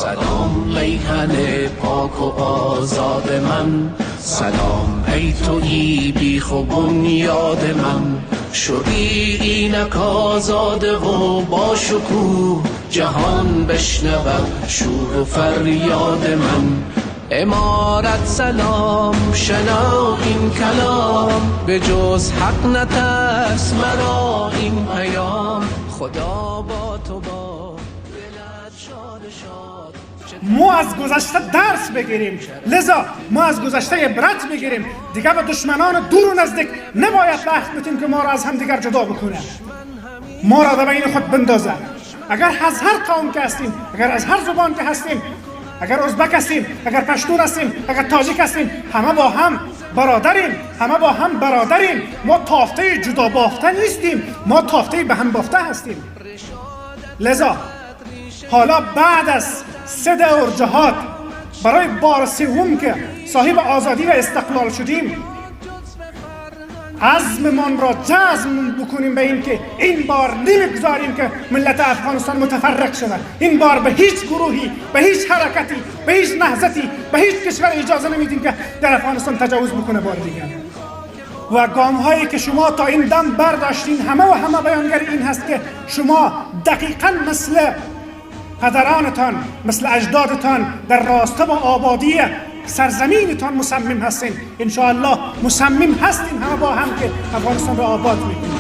سلام میهن پاک و آزاد من، سلام ای تویی بیخ و بنیاد من. شدی اینک آزاده و با شکوه، جهان بشنود شور و فریاد من. امارت سلام شنو این کلام، به جز حق نترس مرا این پیام. خدا با تو با دلت شاد شاد. ما از گذشته درس بگیریم، لذا ما از گذشته عبرت بگیریم. دیگه به دشمنان دور و نزدیک نباید بحث بتیم که ما را از هم دیگر جدا بکنه، ما را در بین خود بندازه. اگر از هر قوم که هستیم، اگر از هر زبان که هستیم، اگر ازبک هستیم، اگر پشتون هستیم، اگر تاجیک هستیم، همه با هم برادریم، همه با هم برادریم. ما تافته جدا بافته نیستیم، ما تافته به هم بافته هستیم. لذا حالا بعد از 3 دور جهاد، برای بار سوم که صاحب آزادی و استقلال شدیم، عزممان را جزم بکنیم به این که این بار نمیگذاریم که ملت افغانستان متفرق شود. این بار به هیچ گروهی، به هیچ حرکتی، به هیچ نهضتی، به هیچ کشور اجازه نمیدیم که در افغانستان تجاوز بکنه بار دیگر. و گام هایی که شما تا این دم برداشتین، همه و همه بیانگر این هست که شما دقیقاً مثل پدرانتان، مثل اجدادتان در راسته با آبادی سرزمینتان مصمم هستین. انشاءالله مصمم هستین همه با هم که افغانستان را آباد میکنیم.